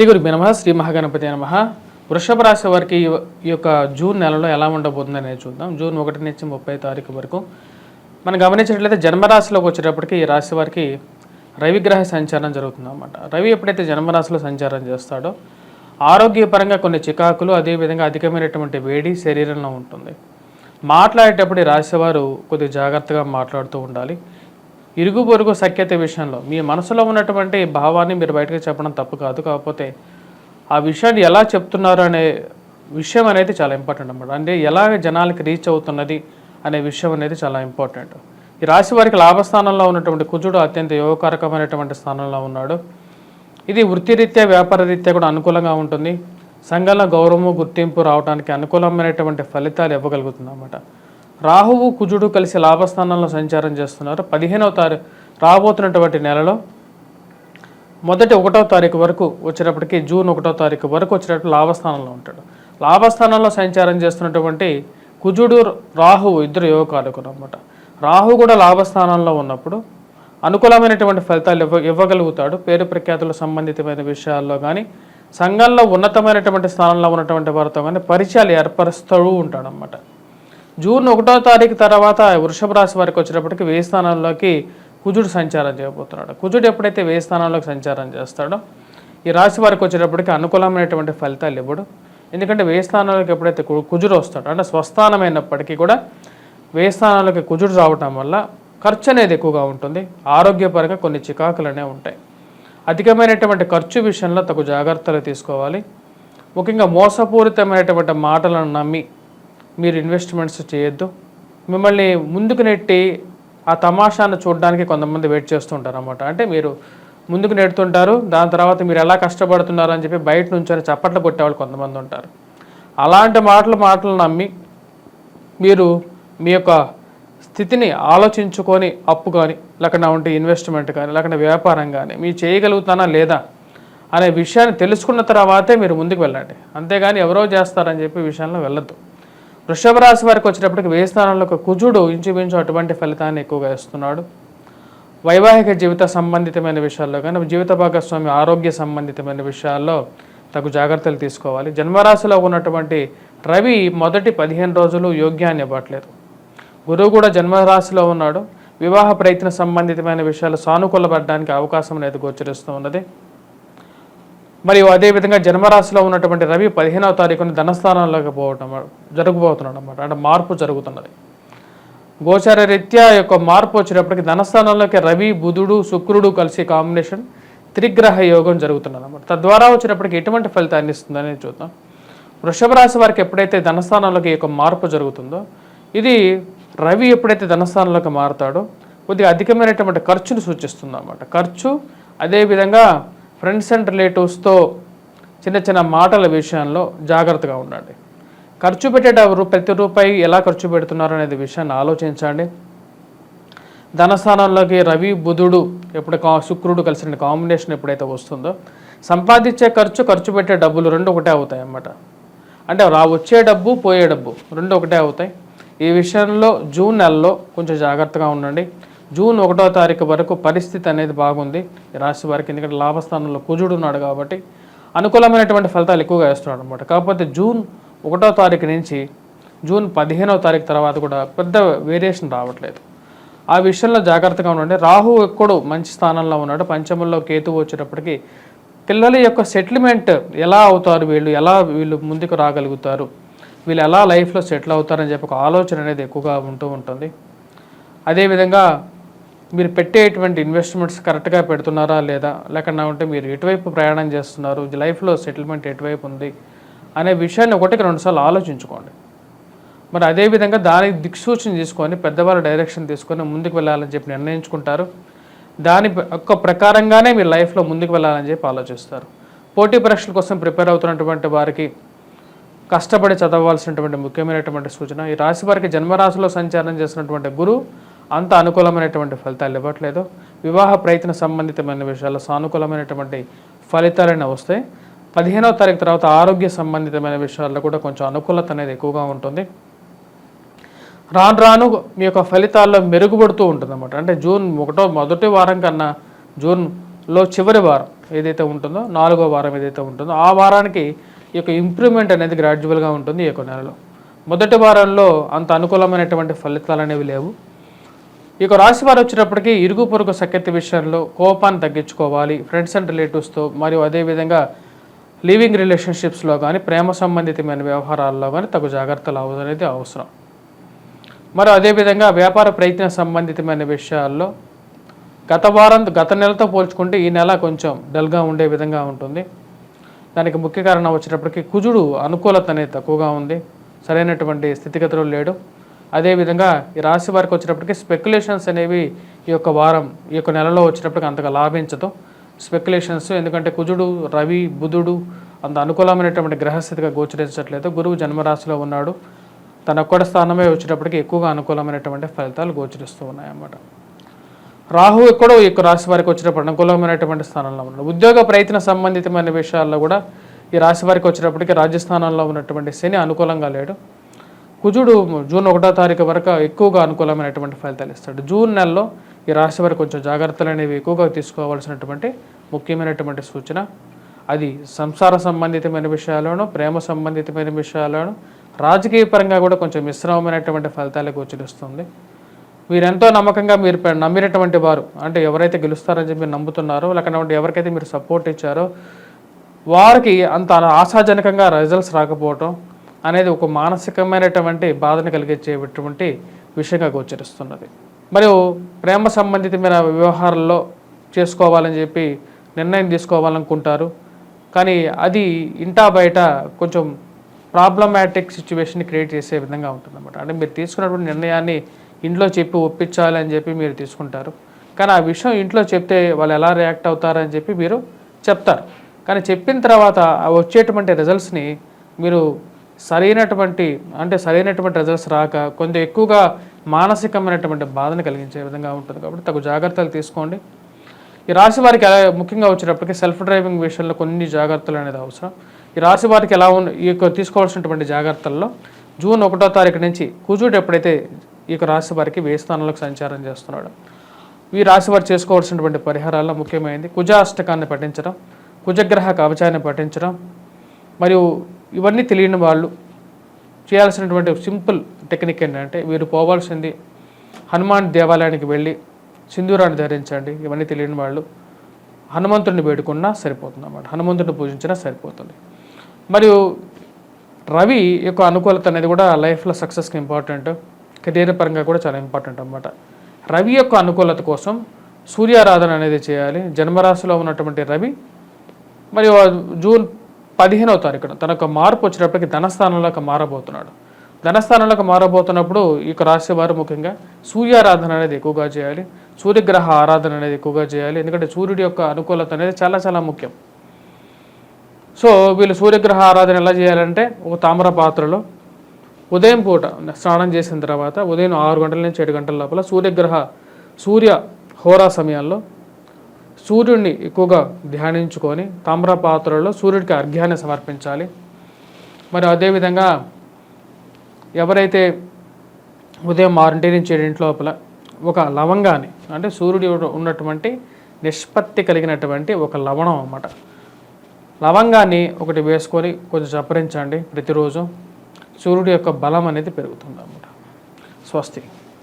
శ్రీ గురుభ్యో నమః. శ్రీ మహాగణపతి నమః. వృషభ రాశి వారికి ఈ యొక్క జూన్ నెలలో ఎలా ఉండబోతుందనేది చూద్దాం. జూన్ 1 నుంచి 30 తారీఖు వరకు మనం గమనించినట్లయితే జన్మరాశిలోకి వచ్చేటప్పటికి ఈ రాశి వారికి రవిగ్రహ సంచారం జరుగుతుందన్నమాట. రవి ఎప్పుడైతే జన్మరాశిలో సంచారం చేస్తాడో ఆరోగ్యపరంగా కొన్ని చికాకులు, అదేవిధంగా అధికమైనటువంటి వేడి శరీరంలో ఉంటుంది. మాట్లాడేటప్పుడు ఈ రాశివారు కొద్దిగా జాగ్రత్తగా మాట్లాడుతూ ఉండాలి. ఇరుగు పొరుగు సఖ్యత విషయంలో మీ మనసులో ఉన్నటువంటి భావాన్ని మీరు బయటకు చెప్పడం తప్పు కాదు. కాకపోతే ఆ విషయాన్ని ఎలా చెప్తున్నారు అనే విషయం అనేది చాలా ఇంపార్టెంట్ అన్నమాట. అంటే ఎలా జనాలకి రీచ్ అవుతున్నది అనే విషయం అనేది చాలా ఇంపార్టెంట్. ఈ రాశి వారికి లాభస్థానంలో ఉన్నటువంటి కుజుడు అత్యంత యోగకారకమైనటువంటి స్థానంలో ఉన్నాడు. ఇది వృత్తిరీత్యా వ్యాపార రీత్యా కూడా అనుకూలంగా ఉంటుంది. సంఘంలో గౌరవము గుర్తింపు రావడానికి అనుకూలమైనటువంటి ఫలితాలు ఇవ్వగలుగుతుంది అన్నమాట. రాహువు కుజుడు కలిసి లాభస్థానంలో సంచారం చేస్తున్నారు. 15వ తారీఖు రాబోతున్నటువంటి నెలలో మొదటి 1వ తారీఖు వరకు వచ్చేటప్పటికి జూన్ 1వ తారీఖు వరకు వచ్చేటప్పుడు లాభస్థానంలో ఉంటాడు. లాభస్థానంలో సంచారం చేస్తున్నటువంటి కుజుడు రాహువు ఇద్దరు యోగకారకులు అన్నమాట. రాహు కూడా లాభస్థానంలో ఉన్నప్పుడు అనుకూలమైనటువంటి ఫలితాలు ఇవ్వగలుగుతాడు. పేరు ప్రఖ్యాతుల సంబంధితమైన విషయాల్లో కానీ సంఘంలో ఉన్నతమైనటువంటి స్థానంలో ఉన్నటువంటి వారితో కానీ పరిచయాలు ఏర్పరుస్తూ ఉంటాడనమాట. జూన్ 1వ తారీఖు తర్వాత వృషభ రాశి వారికి వచ్చేటప్పటికి వ్యయ స్థానంలోకి కుజుడు సంచారం చేయబోతున్నాడు. కుజుడు ఎప్పుడైతే వ్యయ స్థానంలోకి సంచారం చేస్తాడో ఈ రాశి వారికి వచ్చేటప్పటికి అనుకూలమైనటువంటి ఫలితాలు ఇవ్వడు. ఎందుకంటే వ్యయ స్థానంలోకి ఎప్పుడైతే కుజుడు వస్తాడో అంటే స్వస్థానమైనప్పటికీ కూడా వ్యయ స్థానంలోకి కుజుడు రావటం వల్ల ఖర్చు అనేది ఎక్కువగా ఉంటుంది. ఆరోగ్యపరంగా కొన్ని చికాకులు అనేవి ఉంటాయి. అధికమైనటువంటి ఖర్చు విషయంలో తగు జాగ్రత్తలు తీసుకోవాలి. ముఖ్యంగా మోసపూరితమైనటువంటి మాటలను నమ్మి మీరు ఇన్వెస్ట్మెంట్స్ చేయొద్దు. మిమ్మల్ని ముందుకు నెట్టి ఆ తమాషాను చూడడానికి కొంతమంది వెయిట్ చేస్తూ ఉంటారు అన్నమాట. అంటే మీరు ముందుకు నెడుతుంటారు, దాని తర్వాత మీరు ఎలా కష్టపడుతున్నారు అని చెప్పి బయట నుంచి చప్పట్లు కొట్టేవాళ్ళు కొంతమంది ఉంటారు. అలాంటి మాటలు నమ్మి మీరు మీ యొక్క స్థితిని ఆలోచించుకొని అప్పు కానీ లేకుండా ఉంటే ఇన్వెస్ట్మెంట్ కానీ లేకుండా వ్యాపారం కానీ మీరు చేయగలుగుతానా లేదా అనే విషయాన్ని తెలుసుకున్న తర్వాతే మీరు ముందుకు వెళ్ళండి. అంతేగాని ఎవరో చేస్తారని చెప్పి విషయంలో వెళ్ళొద్దు. వృషభ రాశి వారికి వచ్చేటప్పటికి వ్యయ స్థానంలో కుజుడు ఇంచుమించు అటువంటి ఫలితాన్ని ఎక్కువగా ఇస్తున్నాడు. వైవాహిక జీవిత సంబంధితమైన విషయాల్లో కానీ జీవిత భాగస్వామి ఆరోగ్య సంబంధితమైన విషయాల్లో తగు జాగ్రత్తలు తీసుకోవాలి. జన్మరాశిలో ఉన్నటువంటి రవి మొదటి 15 రోజులు యోగ్యాన్ని ఇవ్వట్లేదు. గురువు కూడా జన్మరాశిలో ఉన్నాడు. వివాహ ప్రయత్న సంబంధితమైన విషయాలు సానుకూలపడడానికి అవకాశం అనేది గోచరిస్తూ ఉన్నది. మరియు అదేవిధంగా జన్మరాశిలో ఉన్నటువంటి రవి 15వ తారీఖున ధనస్థానంలోకి జరగబోతున్నాడు అన్నమాట. అంటే మార్పు జరుగుతున్నది. గోచార రీత్యా యొక్క మార్పు వచ్చేటప్పటికి ధనస్థానంలోకి రవి బుధుడు శుక్రుడు కలిసి కాంబినేషన్ త్రిగ్రహ యోగం జరుగుతున్నది అన్నమాట. తద్వారా వచ్చేటప్పటికి ఎటువంటి ఫలితాన్ని ఇస్తుందని చూద్దాం. వృషభ రాశి వారికి ఎప్పుడైతే ధనస్థానంలోకి యొక్క మార్పు జరుగుతుందో ఇది రవి ఎప్పుడైతే ధనస్థానంలోకి మారుతాడో కొద్దిగా అధికమైనటువంటి ఖర్చును సూచిస్తుంది అన్నమాట. ఖర్చు అదేవిధంగా ఫ్రెండ్స్ అండ్ రిలేటివ్స్తో చిన్న మాటల విషయంలో జాగ్రత్తగా ఉండండి. ఖర్చు పెట్టేటప్పుడు ప్రతి రూపాయి ఎలా ఖర్చు పెడుతున్నారు అనేది విషయాన్ని ఆలోచించండి. ధనస్థానంలోకి రవి బుధుడు ఎప్పుడు శుక్రుడు కలిసిన కాంబినేషన్ ఎప్పుడైతే వస్తుందో సంపాదించే ఖర్చు పెట్టే డబ్బులు రెండు ఒకటే అవుతాయి అన్నమాట. అంటే వచ్చే డబ్బు పోయే డబ్బు రెండు ఒకటే అవుతాయి. ఈ విషయంలో జూన్ నెలలో కొంచెం జాగ్రత్తగా ఉండండి. జూన్ 1వ తారీఖు వరకు పరిస్థితి అనేది బాగుంది ఈ రాశి వారికి. ఎందుకంటే లాభస్థానంలో కుజుడు ఉన్నాడు కాబట్టి అనుకూలమైనటువంటి ఫలితాలు ఎక్కువగా వేస్తున్నాడు అనమాట. కాకపోతే జూన్ 1వ తారీఖు నుంచి జూన్ 15వ తారీఖు తర్వాత కూడా పెద్ద వేరియేషన్ రావట్లేదు. ఆ విషయంలో జాగ్రత్తగా ఉండండి. రాహు ఎక్కడు మంచి స్థానంలో ఉన్నాడు. పంచమంలో కేతువు వచ్చేటప్పటికి పిల్లల యొక్క సెటిల్మెంట్ ఎలా అవుతారు, వీళ్ళు ముందుకు రాగలుగుతారు, వీళ్ళు ఎలా లైఫ్లో సెటిల్ అవుతారని చెప్పి ఒక ఆలోచన అనేది ఎక్కువగా ఉంటూ ఉంటుంది. అదేవిధంగా మీరు పెట్టేటువంటి ఇన్వెస్ట్మెంట్స్ కరెక్ట్గా పెడుతున్నారా లేదా, లేకుండా ఉంటే మీరు ఎటువైపు ప్రయాణం చేస్తున్నారు, లైఫ్లో సెటిల్మెంట్ ఎటువైపు ఉంది అనే విషయాన్ని 1-2 సార్లు ఆలోచించుకోండి. మరి అదేవిధంగా దానికి దిక్సూచన తీసుకొని పెద్దవాళ్ళ డైరెక్షన్ తీసుకొని ముందుకు వెళ్ళాలని చెప్పి నిర్ణయించుకుంటారు. దాని యొక్క ప్రకారంగానే మీరు లైఫ్లో ముందుకు వెళ్ళాలని చెప్పి ఆలోచిస్తారు. పోటీ పరీక్షల కోసం ప్రిపేర్ అవుతున్నటువంటి వారికి కష్టపడి చదవాల్సినటువంటి ముఖ్యమైనటువంటి సూచన. ఈ రాశి వారికి జన్మరాశిలో సంచారం చేసినటువంటి గురువు అంత అనుకూలమైనటువంటి ఫలితాలు ఇవ్వట్లేదు. వివాహ ప్రయత్న సంబంధితమైన విషయాల్లో సానుకూలమైనటువంటి ఫలితాలైనా వస్తాయి. 15వ తారీఖు తర్వాత ఆరోగ్య సంబంధితమైన విషయాల్లో కూడా కొంచెం అనుకూలత అనేది ఎక్కువగా ఉంటుంది. రాను మీ యొక్క ఫలితాల్లో మెరుగుపడుతూ ఉంటుంది అన్నమాట. అంటే జూన్ మొదటి వారం కన్నా జూన్లో చివరి వారం ఏదైతే ఉంటుందో 4వ వారం ఏదైతే ఉంటుందో ఆ వారానికి ఈ యొక్క ఇంప్రూవ్మెంట్ అనేది గ్రాడ్యువల్గా ఉంటుంది ఈ యొక్క నెలలో. మొదటి వారంలో అంత అనుకూలమైనటువంటి ఫలితాలు అనేవి లేవు. ఈ యొక్క రాశి వారు వచ్చేటప్పటికి ఇరుగు పొరుగు సఖ్యత విషయంలో కోపాన్ని తగ్గించుకోవాలి. ఫ్రెండ్స్ అండ్ రిలేటివ్స్తో మరియు అదేవిధంగా లివింగ్ రిలేషన్షిప్స్లో కానీ ప్రేమ సంబంధితమైన వ్యవహారాల్లో కానీ తగు జాగ్రత్తలు అనేది అవసరం. మరి అదేవిధంగా వ్యాపార ప్రయత్న సంబంధితమైన విషయాల్లో గత నెలతో పోల్చుకుంటే ఈ నెల కొంచెం డల్గా ఉండే విధంగా ఉంటుంది. దానికి ముఖ్య కారణం వచ్చేటప్పటికి కుజుడు అనుకూలత అనేది తక్కువగా ఉంది, సరైనటువంటి స్థితిగతులు లేడు. అదేవిధంగా ఈ రాశి వారికి వచ్చేటప్పటికి స్పెక్యులేషన్స్ అనేవి ఈ యొక్క నెలలో వచ్చేటప్పటికి అంతగా లాభించదు స్పెక్యులేషన్స్. ఎందుకంటే కుజుడు, రవి, బుధుడు అంత అనుకూలమైనటువంటి గ్రహస్థితిగా గోచరించట్లేదు. గురువు జన్మరాశిలో ఉన్నాడు, తన ఒక్కడి స్థానమే వచ్చేటప్పటికి ఎక్కువగా అనుకూలమైనటువంటి ఫలితాలు గోచరిస్తూ ఉన్నాయన్నమాట. రాహు ఎక్కడో ఈ యొక్క రాశి వారికి వచ్చేటప్పుడు అనుకూలమైనటువంటి స్థానంలో ఉన్నాడు. ఉద్యోగ ప్రయత్న సంబంధితమైన విషయాల్లో కూడా ఈ రాశి వారికి వచ్చేటప్పటికి రాజ్యస్థానంలో ఉన్నటువంటి శని అనుకూలంగా లేడు. కుజుడు జూన్ 1వ తారీఖు వరకు ఎక్కువగా అనుకూలమైనటువంటి ఫలితాలు ఇస్తాడు. జూన్ నెలలో ఈ రాశి వారికి కొంచెం జాగ్రత్తలు అనేవి ఎక్కువగా తీసుకోవాల్సినటువంటి ముఖ్యమైనటువంటి సూచన. అది సంసార సంబంధితమైన విషయాల్లోనూ, ప్రేమ సంబంధితమైన విషయాల్లోనూ, రాజకీయ పరంగా కూడా కొంచెం మిశ్రమమైనటువంటి ఫలితాలు గోచరిస్తుంది. మీరెంతో నమ్మకంగా మీరు నమ్మినటువంటి వారు, అంటే ఎవరైతే గెలుస్తారని చెప్పి మీరు నమ్ముతున్నారో, లేకపోతే ఎవరికైతే మీరు సపోర్ట్ ఇచ్చారో వారికి అంత ఆశాజనకంగా రిజల్ట్స్ రాకపోవటం అనేది ఒక మానసికమైనటువంటి బాధను కలిగించేటువంటి విషయంగా గోచరిస్తున్నది. మరియు ప్రేమ సంబంధితమైన వ్యవహారాల్లో చేసుకోవాలని చెప్పి నిర్ణయం తీసుకోవాలనుకుంటారు, కానీ అది ఇంటా బయట కొంచెం ప్రాబ్లమాటిక్ సిచ్యువేషన్ క్రియేట్ చేసే విధంగా ఉంటుందన్నమాట. అంటే మీరు తీసుకున్నటువంటి నిర్ణయాన్ని ఇంట్లో చెప్పి ఒప్పించాలి అని చెప్పి మీరు తీసుకుంటారు, కానీ ఆ విషయం ఇంట్లో చెప్తే వాళ్ళు ఎలా రియాక్ట్ అవుతారని చెప్పి మీరు చెప్తారు. కానీ చెప్పిన తర్వాత వచ్చేటువంటి రిజల్ట్స్ని మీరు సరైనటువంటి రిజల్ట్స్ రాక కొంచెం ఎక్కువగా మానసికమైనటువంటి బాధను కలిగించే విధంగా ఉంటుంది. కాబట్టి తగు జాగ్రత్తలు తీసుకోండి. ఈ రాశి వారికి ముఖ్యంగా వచ్చేటప్పటికి సెల్ఫ్ డ్రైవింగ్ విషయంలో కొన్ని జాగ్రత్తలు అనేది అవసరం. ఈ రాశి వారికి ఈ యొక్క తీసుకోవాల్సినటువంటి జాగ్రత్తల్లో జూన్ 1వ తారీఖు నుంచి కుజుడు ఎప్పుడైతే ఈ యొక్క రాశి వారికి వ్యయ స్థానంలోకి సంచారం చేస్తున్నాడు, ఈ రాశి వారు చేసుకోవాల్సినటువంటి పరిహారాల్లో ముఖ్యమైనది కుజాష్టకాన్ని పఠించడం, కుజగ్రహ కవచాన్ని పఠించడం. మరియు ఇవన్నీ తెలియని వాళ్ళు చేయాల్సినటువంటి సింపుల్ టెక్నిక్ ఏంటంటే వీరు పోవాల్సింది హనుమాన్ దేవాలయానికి వెళ్ళి సింధూరాన్ని ధరించండి. ఇవన్నీ తెలియని వాళ్ళు హనుమంతుడిని వేడుకున్నా సరిపోతుంది అన్నమాట, హనుమంతుడిని పూజించినా సరిపోతుంది. మరియు రవి యొక్క అనుకూలత అనేది కూడా లైఫ్లో సక్సెస్కి ఇంపార్టెంట్, కెరీర్ పరంగా కూడా చాలా ఇంపార్టెంట్ అన్నమాట. రవి యొక్క అనుకూలత కోసం సూర్యారాధన అనేది చేయాలి. జన్మరాశిలో ఉన్నటువంటి రవి మరియు జూన్ 15వ తారీఖున తన యొక్క మార్పు వచ్చేటప్పటికి ధనస్థానంలోకి మారబోతున్నాడు. ధనస్థానంలోకి మారబోతున్నప్పుడు ఈ యొక్క రాశి వారు ముఖ్యంగా సూర్యారాధన అనేది ఎక్కువగా చేయాలి, సూర్యగ్రహ ఆరాధన అనేది ఎక్కువగా చేయాలి. ఎందుకంటే సూర్యుడి యొక్క అనుకూలత అనేది చాలా చాలా ముఖ్యం. సో వీళ్ళు సూర్యగ్రహ ఆరాధన ఎలా చేయాలంటే ఒక తామ్ర పాత్రలో ఉదయం పూట స్నానం చేసిన తర్వాత ఉదయం 6 గంటల నుంచి 7 గంటల లోపల సూర్య హోరా సమయాల్లో సూర్యుడిని ఎక్కువగా ధ్యానించుకొని తామ్ర పాత్రలో సూర్యుడికి అర్ఘ్యాన్ని సమర్పించాలి. మరి అదేవిధంగా ఎవరైతే ఉదయం 6 నుంచి 7 లోపల ఒక లవంగాన్ని, అంటే సూర్యుడు ఉన్నటువంటి నిష్పత్తి కలిగినటువంటి ఒక లవణం అన్నమాట, లవంగాన్ని ఒకటి వేసుకొని కొంచెం చప్పరించండి. ప్రతిరోజు సూర్యుడి యొక్క బలం అనేది పెరుగుతుంది అన్నమాట. స్వస్తి.